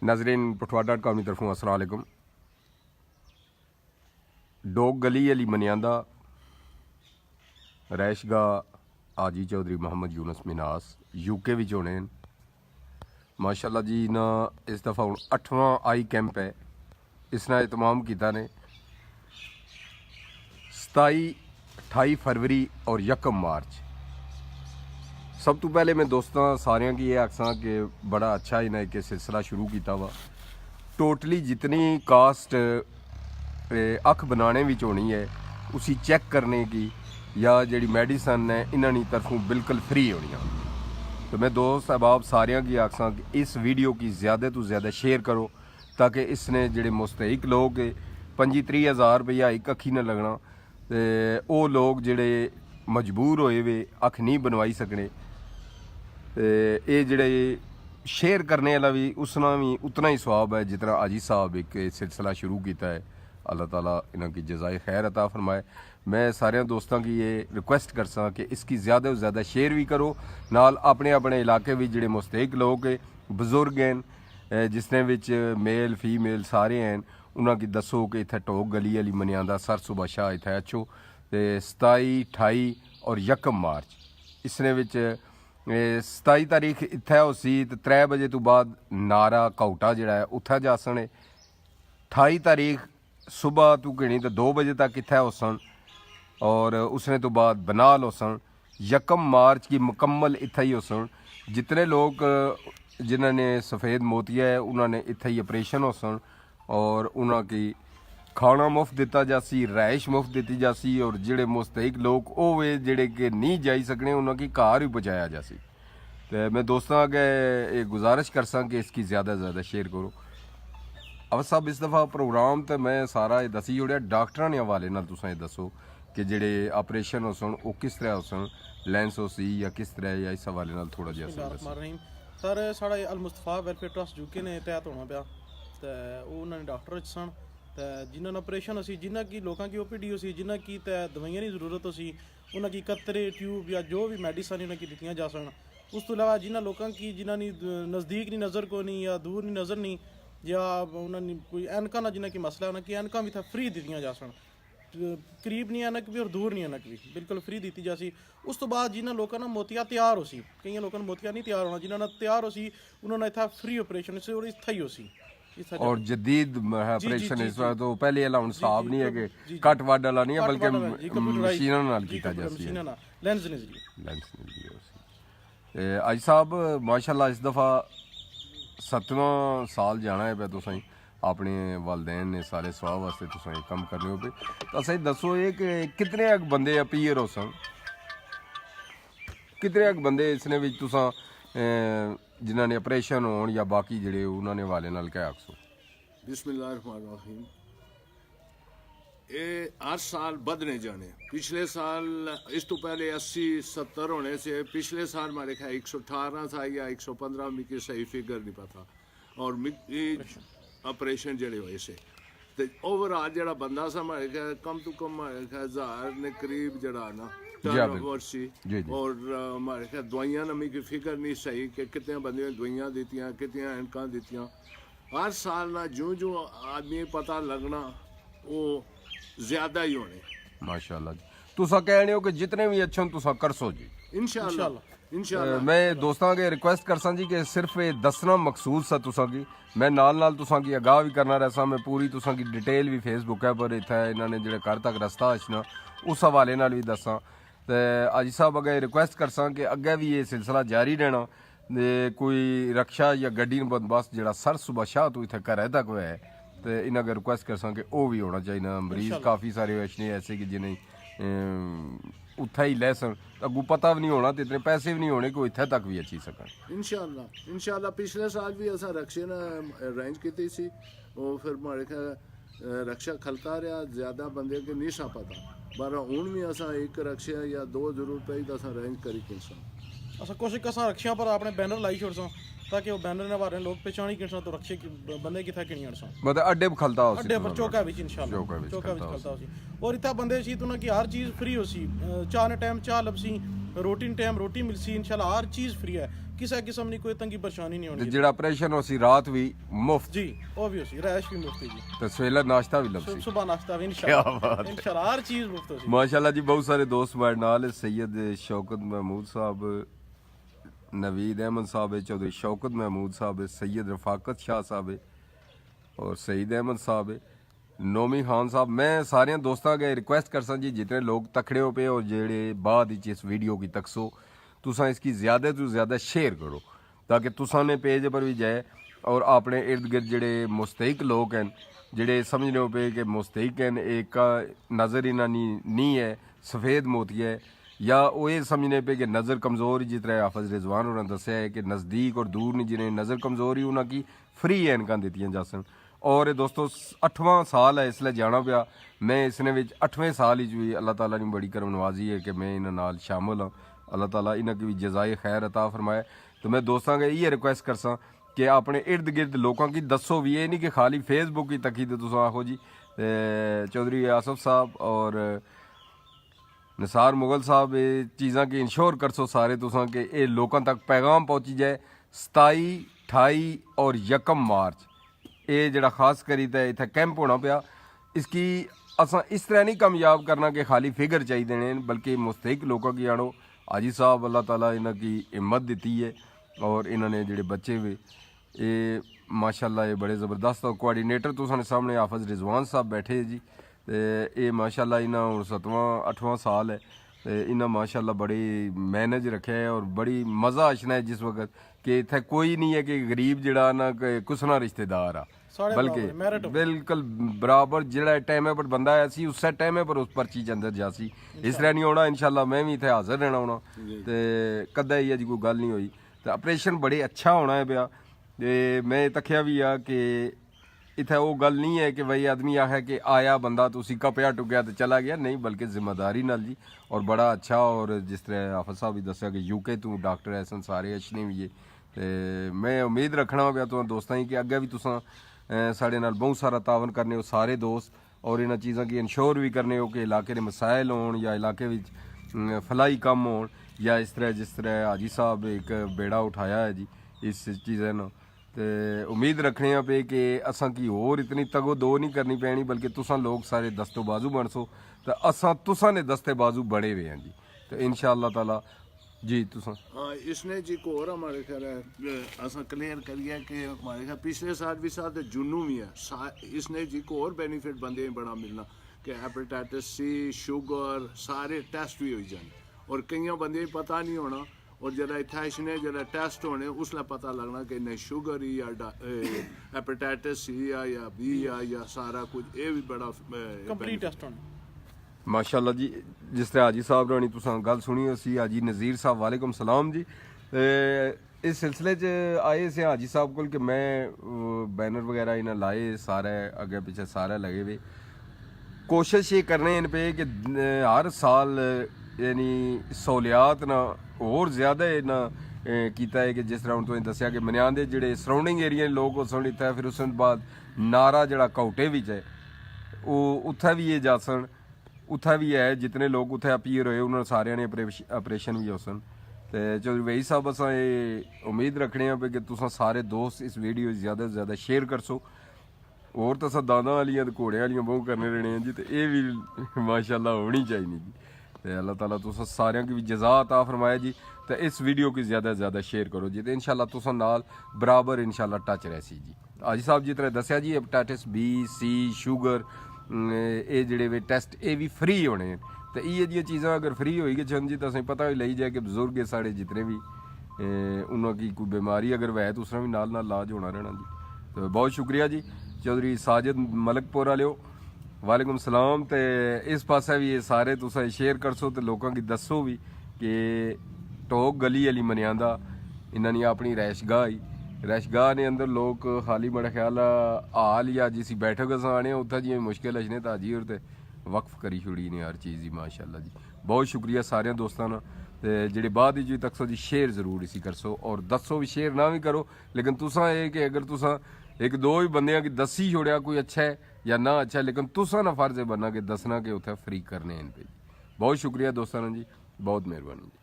नाजरीन पुठवा.com की तरफों अस्सलाम वालेकुम। डोग गली अली मनियांदा रैशगाह आजी चौधरी मोहम्मद यूनस मिनास यूके विच होने माशाअल्लाह जी ना। इस दफ़ा हूँ 8वां आई कैंप है। इसने एहतमाम किया ने 27, 28 फरवरी और 1 मार्च। सब तो पहले मैं दोस्तों सारियां की ये आखसा कि बड़ा अच्छा इन्हें एक सिलसिला शुरू किया वा। टोटली जितनी कास्ट अख बनाने विच होनी है उसी चेक करने की या जी मेडिसन है इन्होंने तरफों बिल्कुल फ्री होनी। तो मैं दोस्त अहबाब सारियां की आखसा कि इस वीडियो की ज़्यादा तो ज़्यादा शेयर करो ताकि इसने जोड़े मुस्तहिक लोग 25-30 रुपया एक अखी न लगना। तो वो लोग जोड़े मजबूर होए वे अख नहीं बनवाई सकने ये जोड़े शेयर करने वाला भी उसना भी उतना ही स्वाब है जितना आजी साहब एक सिलसिला शुरू किया है। अल्लाह ताला इन्हों की जज़ाए खैर अता फरमाए। मैं सारे दोस्तों की ये रिक्वेस्ट कर सा कि इसकी ज़्यादा से ज़्यादा शेयर भी करो नाल अपने अपने इलाके में जोड़े मुस्तहिक लोग बजुर्ग हैं जिसने विच मेल फीमेल सारे हैं उन्होंने दसो कि इत्थे टोक गली अली मनियांदा सर सुबह शाह इत्थे अच्छो। तो 27, 28 और 1 मार्च इसने विच 27 तारीख इत्थे होसी तो 3 बजे तो बाद नारा कौटा जोड़ा है उत्थे जासन। 28 तारीख सुबह तू घनी तो 2 बजे तक इत्थे होसन और उसने तो बाद बनाल होसन। 1 मार्च की मुकम्मल इत्थे ही होसन। जितने लोग जिन्होंने सफ़ेद मोतिया है उन्होंने इत्थे ही ऑपरेशन होसन और उन्होंने खाना मुफ्त दिता जासी, रहाइश मुफ्त दी जासी और जोड़े मुस्तहिक लोग वो वे जोड़े कि नहीं जाई सकने उन्होंने घर भी पहुँचाया जासी। तो मैं दोस्तों अगे ये गुजारिश कर सा कि इसकी ज़्यादा से ज़्यादा शेयर करो। अब सब इस दफ़ा प्रोग्राम तो मैं सारा ये दसी जोड़िया डॉक्टर ने हवाले नाल तुसां ये दसो कि जोड़े ऑपरेशन हो सन वो किस तरह हो सन लेंस हो सी या किस तरह या इस हवाले नाल थोड़ा जिहा सर साढ़ा अल मुस्तफा वेलफेयर ट्रस्ट यूके ने तैयार होना पाया तो उन्होंने डॉक्टर सन तो जिन्होंने ऑपरेशन हो सी जिन्हें की लोगों की OPD हो सी जिन्हें की दवाइयां की जरूरत हो सी उन्होंने कतरे ट्यूब या जो भी मेडिसन उन्हें दित्तियां जा सन। उस तो इलावा जिन्हें लोगों की जिन्होंने नज़दीक नहीं नज़र को नहीं या दूर नहीं नज़र नहीं या उन्होंने कोई एनका ना जिन्हें की मसला है उन्हें एनका भी था फ्री दित्तियां जा सन। करीब नहीं एनक भी और दूर नहीं एनक भी बिल्कुल फ्री दी जा सी। उस तो बाद जिन्होंने लोगों ने मोतिया तैयार हो सी कई लोगों ने मोतिया नहीं तैयार होना जिन्होंने तैयार हो सी उन्होंने इतना फ्री ऑपरेशन से और इतना ही हो सी और जदीद ऑपरेशन इस बार तो पहले वाला हुन साहब नहीं है कि कट वड वाला नहीं है बल्कि मशीनां नाल कीता जासी है लेंस नजरी आज साहब माशाल्लाह इस दफ़ा 7वां साल जाना है पे तुसां अपने वालदैन ने सारे स्वाब वास्ते तुसां कम करने हो पे तो असें दसो ये कि कितने बंदे अपीयर हो सन कितने बंदे इसने विच तुसां जिन्होंने ऑपरेशन होन या बाकी जड़े उन्होंने वाले नाल क्या आखसो। बिस्मिल्लाहिर्रहमानिर्रहीम। ये हर साल बदने जाने पिछले साल इस तो पहले 80-70 होने से पिछले साल हमारे ख्याल 118 था या 115 में की सही फिगर नहीं पता और ऑपरेशन जड़े हुए से तो ओवरऑल जड़ा बंदा सा हमारे ख्याल कम तो कम हमारे ख्याल 1000 ने करीब जड़ा ना टर्नओवर सी और हमारे ख्याल दवाइयां नमी की फिक्र नहीं सही कि कितने बंदे ने दवाइयां दित्तियां कितने एनका दित्तियां। हर साल ना जो जो आदमी पता लगना वो ज्यादा ही होने माशाल्लाह जी। तुसा कहने हो कि जितने भी अच्छे हो तुसा करसो जी इंशाल्लाह। मैं दोस्तों के रिक्वेस्ट करसा जी कि सिर्फ ये दसना मकसूद सा तुसा की मैं नाल तुसा की आगाह भी करना रहसा। मैं पूरी तुसा की डिटेल भी फेसबुक है पर इतना इन्होंने जो घर तक रस्ता अचना उस हवाले नाल भी दसा। तो अजी साहब अगर रिक्वेस्ट करसा कि अगे भी ये सिलसिला जारी रहना कोई रक्षा या गड्डी बंदोबस्त जो सर सुबह शाह तो इतने घर तक हुआ है तो इन्हें अगर रिक्वेस्ट करसा कि वो भी होना चाहिए। मरीज काफ़ी सारे ऐसे कि जिन्हें उत्थे ही लै सन अगू पता भी नहीं होना तो इतने पैसे भी नहीं होने कि इत्थे तक भी अची सकन इंशाल्लाह। पिछले साल भी असा रक्षा ने अरेंज की सी और फिर हमारे रक्षा खलता रहा ज़्यादा बंदे के नहीं सा पता पर हूँ भी असा एक रक्षा या 2 जरूर पई तो असा अरेंज करी असा कोशिश कसा रक्षा पर अपने बैनर लाई छोड़ ताकि वो बैनर ने बारे लोग पहचान ही किसा तो रक्षे बंदे किथा किणी अड़सा मतलब अड्डे खलता हो अड्डे पर चौका विच इंशाल्लाह चौका विच खलता हो सी और इतना बंदे सी तो ना कि हर चीज फ्री हो सी चार टाइम चाह लबसी ਰੋਟੀ ਟਾਈਮ ਰੋਟੀ ਮਿਲਸੀ ਇਨਸ਼ਾਅੱਲਾ ਹਰ ਚੀਜ਼ ਫ੍ਰੀ ਹੈ ਕਿਸੇ ਕਿਸਮ ਦੀ ਕੋਈ ਤੰਗੀ ਪਰੇਸ਼ਾਨੀ ਨਹੀਂ ਤੇ ਹੋਣੀ ਜਿਹੜਾ ਆਪਰੇਸ਼ਨ ਹੋ ਸੀ ਰਾਤ ਵੀ ਮੁਫਤ ਜੀ ਉਹ ਵੀ ਹੋਸੀ ਰਹਿਸ਼ ਵੀ ਮੁਫਤ ਜੀ ਤੇ ਸਵੇਲਾ ਨਾਸ਼ਤਾ ਵੀ ਲਬਸੀ ਸੁਬਹ ਨਾश्ता भी क्या बात इंशाल्लाह है। इंशाल्लाह हर चीज मुफ्त होसी माशाल्लाह जी बहुत सारे दोस्त हमारे नाल है। सैयद शौकत महमूद साहब, नवीद अहमद साहब है, चौधरी शौकत महमूद साहब है, सैयद रफाकत शाह साहब है और सईद अहमद साहब है, नोमी खान साहब। मैं सारे दोस्तों अगे रिक्वेस्ट कर सा जी जितने लोग तकड़े हो पे और जेड़े बाद इस वीडियो की तकसो तुसा इसकी ज़्यादा तो ज़्यादा शेयर करो ताकि तुसा ने पेज पर भी जाए और अपने इर्द गिर्द जेड़े मुस्तहिक लोग हैं जेड़े समझने पे कि मुस्तहिक हैं एक का नज़र इन्हां नहीं है सफ़ेद मोती है या वो ये समझने पे कि नज़र कमज़ोर जिस तरह हाफिज़ रिजवान उन्होंने दसिया है कि नज़दीक और दूर नहीं जिन्हें नज़र कमज़ोर ही उन्होंने फ्री ऐनकां दित्तियां जा सन। और दोस्तों 8वां साल है इसलिए जाना पिया मैं इसने 8वें साल भी अल्लाह ताला ने बड़ी करम नवाजी है कि मैं इन्हां नाल शामिल हाँ। अल्लाह ताला इन्हां की भी जज़ाए खैर अता फरमाए। तो मैं दोस्तों के ये रिक्वेस्ट कर सा कि अपने इर्द गिर्द लोगों की दसो भी ये नहीं कि खाली फेसबुक ही तक ही तुस आखो जी चौधरी आसफ साहब और निसार मुगल साहब ये चीज़ां की इंश्योर करसो सारे तुसां कि ये लोगों तक पैगाम पहुँची जाए। 27, 28 और 1 मार्च ये जड़ा खास करी तो इत्थे कैंप होना पिया इसकी असा इस तरह नहीं कामयाब करना कि खाली फिगर चाहिए ने बल्कि मुस्तहिक लोगों की आनो हाजी साहब अल्लाह ताला इन्हां की हिम्मत दी है और इन्होंने जेडे बच्चे हुए ये माशाल्लाह ये बड़े ज़बरदस्त और कोआर्डीनेटर तुसां सामने हाफिज़ रिजवान साहब बैठे जी ते ये माशाल्लाह इन्हां हुण 7वां 8वां साल है ते इन्हां माशाल्लाह बड़ी मेहनत रखे है और बड़ी मज़ा आशना है जिस वक्त कि इत्थे कोई नहीं है कि गरीब जड़ा ना कुछ ना रिश्तेदार आ सारे बल्कि बराबर, merit हो। बिल्कुल बराबर जेड़ा टाइम पर बंदा आया सी उस टाइम पर उस पर्ची के अंदर जासी इस तरह नहीं होना इंशाल्लाह मैं भी इत्थे हाजिर रहना होना ते कदा ही अज कोई गल नहीं हुई तो ऑपरेशन बड़े अच्छा होना है पिया ते मैं तक्या भी आ कि इत्थे वो गल नहीं है कि भाई आदमी आखे कि आया बंदा तो उसी कपया टुकया तो चला गया नहीं बल्कि जिम्मेदारी नाल जी और बड़ा अच्छा और जिस तरह हाफिज़ साहब भी दसिया कि यूके तू डॉक्टर ऐसन सारे अच्छे भी है ते मैं उम्मीद रखना पिया तो दोस्तां कि अग्गे भी तुसां साढ़े नाल बहुत सारा तावन करने हो सारे दोस्त और इन्हां चीज़ां की इंश्योर भी करने हो कि इलाके के मसाइल होन या इलाके विच फलाई कम होन या इस तरह जिस तरह हाजी साहब एक बेड़ा उठाया है जी इस चीज़ें ना तो उम्मीद रखने पे कि असां की होर इतनी तगो दो नहीं करनी पैनी बल्कि तुसां लोग सारे दस्तो बाजू बन सो तो असां तुसां ने दस्ते बाजू बने हुए हैं जी तो इंशाअल्लाह ताला जी तुसां हाँ इसने जी को और हमारे ख्याल है असा क्लियर करिए कि हमारे ख्याल पिछले साल भी साथ जुनू भी है इसने जी को और बेनिफिट बंदे बड़ा मिलना कि हेपेटाइटिस सी शुगर सारे टेस्ट भी हो जाने और कई बंदे पता नहीं होना और जरा इतना इसने जरा टेस्ट होने उसला पता लगना कि नहीं शुगर ही या हेपेटाइटिस सी या बी या सारा कुछ ये भी बड़ा कंप्लीट टेस्ट होना माशाल्लाह जी जिस तरह हाजी साहब ने तुसां गल सुनी सी हाजी नज़ीर साहब वालेकुम सलाम जी इस सिलसिले च आए से हाजी साहब को कि मैं बैनर वगैरह इन्हें लाए सारे अगे पीछे सारे लगे हुए कोशिश ये करने इन पे कि हर साल यानी सहूलियात ना और ज़्यादा ना किया है कि जिस तरह तुसें दसिया कि मनियां दे जेह्ड़े सराउंडिंग एरिया लोग उसन इत्थै फिर उस बाद नारा जेह्ड़ा काउटे बिच है वो उत्थै भी ये जासन उत्थै भी है जितने लोग उत्थै अपीयर होए उन्होंने सारे ने ऑपरेशन भी होसन ते चौधरी वही साहब असां ये उम्मीद रखने पे कि तुसां सारे दोस्त इस वीडियो ज़्यादा से ज़्यादा शेयर करसो और तो असां दादा वालियां ते घोड़े वालियां बहुत करने रहने हैं जी तो ये भी माशाल्लाह होनी चाहिए जी तो अल्लाह ताला तुसां सारियां की भी जज़ा अता फरमाए जी तो इस वीडियो की ज़्यादा से ज़्यादा शेयर करो जी तो इंशाल्लाह तुसां नाल बराबर इंशाल्लाह टच रहसी जी हाजी साहब जी तरह दसिया जी हेपेटाइटिस बी सी शुगर ये जेह्ड़े वे टेस्ट ये भी फ्री होने तो इ'यै जिहियां चीज़ां अगर फ्री होई गई छन जी तो असें पता लई जाए कि बजुर्ग है साढ़े जितने भी उन्होंने कोई बीमारी अगर वै तो उसका भी नाल इलाज होना रहना जी तो बहुत शुक्रिया जी चौधरी साजिद मलकपुर वाले वालेकुम सलाम तो इस पासे भी ये सारे तुस शेयर करसो तो लोगों की दसो भी कि टोक गली वाली मनियांदा इन्होंने अपनी रैशगाह ने अंदर लोग खाली बड़ा ख्याल हाल या जिसी बैठक अस आने उत्थै जियां मुश्किल अचने तो हाजी होर ते वक्फ करी छुड़ी ने हर चीज़ की माशाल्लाह जी बहुत शुक्रिया सारे दोस्तों ना ते जेह्ड़े बाद जी तक जी शेयर जरूर इसी करसो और दसो भी शेयर ना भी करो लेकिन तुसां ये कि अगर तुसां एक दो भी बंदियां की दसी छोड़िया कोई अच्छा है या ना अच्छा है लेकिन तुसां ना फर्ज है बनना कि दसना कि उत्थे फ्री करने हैं पे बहुत शुक्रिया दोस्तों जी बहुत मेहरबानी जी।